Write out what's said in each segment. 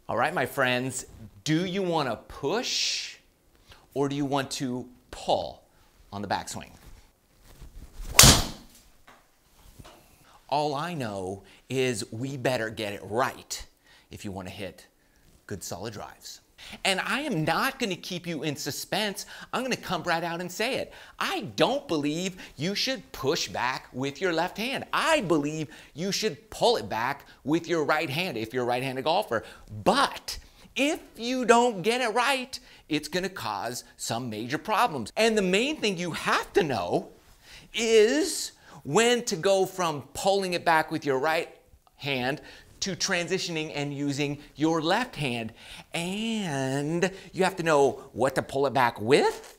All right, my friends, do you want to push or do you want to pull on the backswing? All I know is we better get it right if you want to hit good solid drives. And I am not going to keep you in suspense. I'm going to come right out and say it. I don't believe you should push back with your left hand. I believe you should pull it back with your right hand if you're a right-handed golfer. But if you don't get it right, it's going to cause some major problems. And the main thing you have to know is when to go from pulling it back with your right hand to transitioning and using your left hand. And you have to know what to pull it back with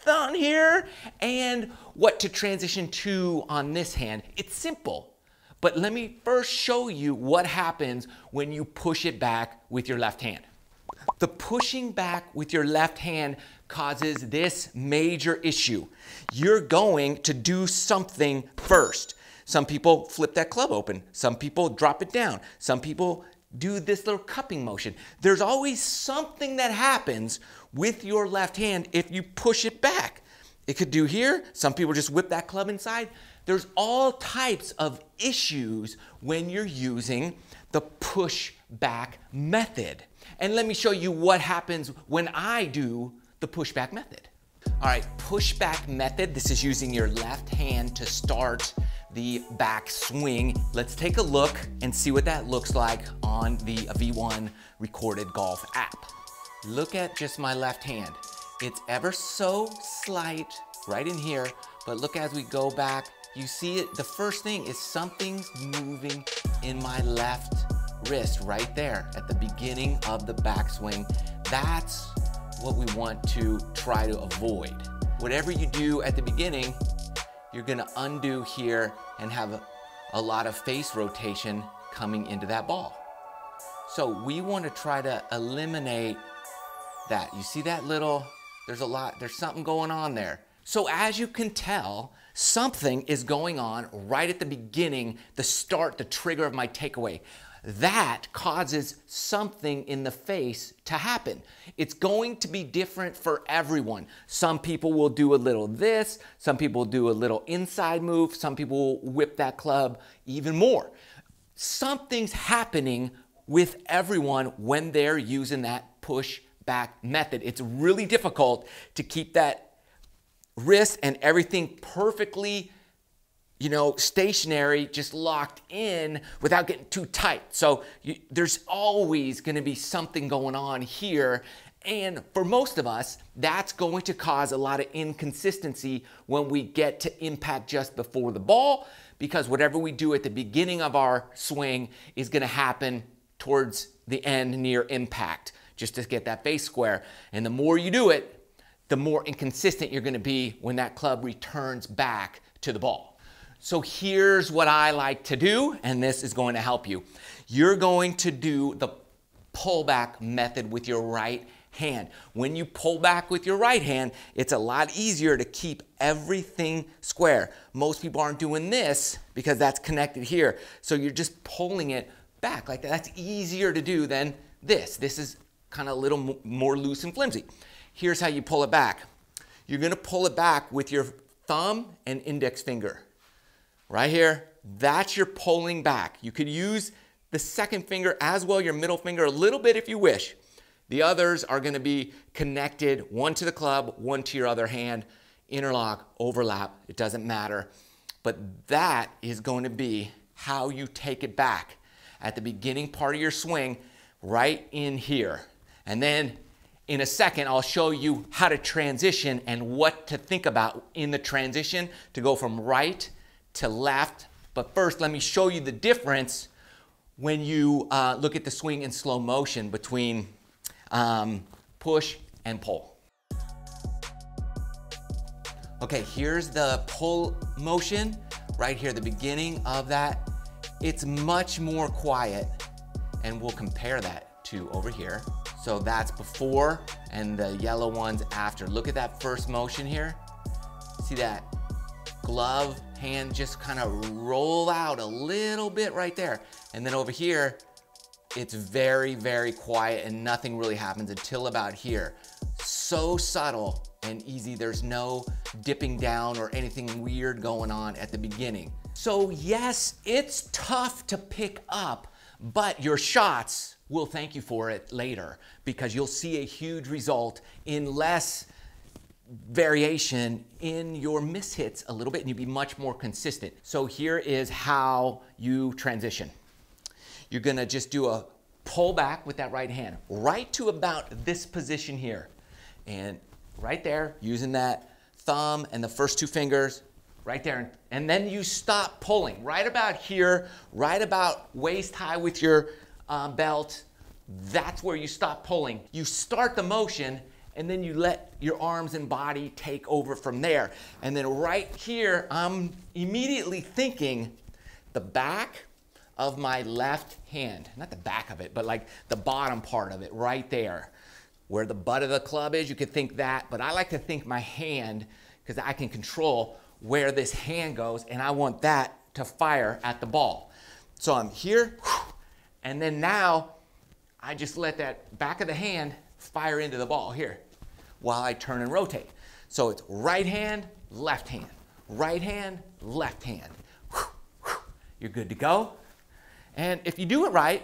on here and what to transition to on this hand. It's simple, but let me first show you what happens when you push it back with your left hand. The pushing back with your left hand causes this major issue. You're going to do something first. Some people flip that club open. Some people drop it down. Some people do this little cupping motion. There's always something that happens with your left hand if you push it back. It could do here. Some people just whip that club inside. There's all types of issues when you're using the push back method. And let me show you what happens when I do the push back method. All right, push back method. This is using your left hand to start the back swing. Let's take a look and see what that looks like on the V1 Recorded Golf app. Look at just my left hand. It's ever so slight right in here, but look as we go back, you see it. The first thing is something's moving in my left wrist right there at the beginning of the backswing. That's what we want to try to avoid. Whatever you do at the beginning, you're gonna undo here and have a lot of face rotation coming into that ball. So we want to try to eliminate that. You see that little, there's something going on there. So as you can tell, something is going on right at the beginning, the start, the trigger of my takeaway. That causes something in the face to happen. It's going to be different for everyone. Some people will do a little this, some people will do a little inside move, some people will whip that club even more. Something's happening with everyone when they're using that push back method. It's really difficult to keep that wrist and everything perfectly stationary, just locked in without getting too tight. So there's always going to be something going on here. And for most of us, that's going to cause a lot of inconsistency when we get to impact just before the ball, because whatever we do at the beginning of our swing is going to happen towards the end near impact, just to get that face square. And the more you do it, the more inconsistent you're going to be when that club returns back to the ball. So here's what I like to do, and this is going to help you. You're going to do the pullback method with your right hand. When you pull back with your right hand, it's a lot easier to keep everything square. Most people aren't doing this because that's connected here. So you're just pulling it back like that. That's easier to do than this. This is kind of a little more loose and flimsy. Here's how you pull it back. You're going to pull it back with your thumb and index finger. Right here, that's your pulling back. You could use the second finger as well, your middle finger a little bit if you wish. The others are going to be connected, one to the club, one to your other hand, interlock, overlap, it doesn't matter. But that is going to be how you take it back at the beginning part of your swing, right in here. And then in a second, I'll show you how to transition and what to think about in the transition to go from right to left. But first, let me show you the difference when you look at the swing in slow motion between push and pull. Okay, here's the pull motion right here, the beginning of that. It's much more quiet, and we'll compare that to over here. So that's before, and the yellow one's after. Look at that first motion here. See that glove hand just kind of roll out a little bit right there. And then over here, it's very, very quiet and nothing really happens until about here. So subtle and easy. There's no dipping down or anything weird going on at the beginning. So yes, it's tough to pick up, but your shots will thank you for it later because you'll see a huge result in less variation in your mishits a little bit and you'll be much more consistent. So here is how you transition. You're gonna just do a pull back with that right hand, right to about this position here. And right there, using that thumb and the first two fingers, right there. And then you stop pulling, right about here, right about waist high with your belt. That's where you stop pulling. You start the motion and then you let your arms and body take over from there. And then right here, I'm immediately thinking the back of my left hand, not the back of it, but like the bottom part of it right there. Where the butt of the club is, you could think that, but I like to think my hand, because I can control where this hand goes, and I want that to fire at the ball. So I'm here, and then now I just let that back of the hand fire into the ball here while I turn and rotate. So it's right hand, left hand, right hand, left hand. You're good to go. And if you do it right,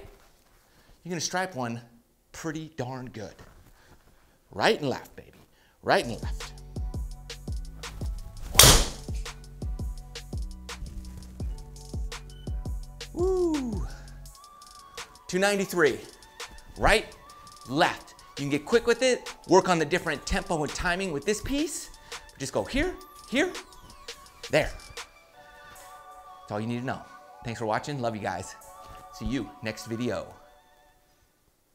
you're gonna stripe one pretty darn good. Right and left, baby. Right and left. Woo. 293. Right, left. You can get quick with it, work on the different tempo and timing with this piece. Just go here, here, there. That's all you need to know. Thanks for watching. Love you guys. See you next video.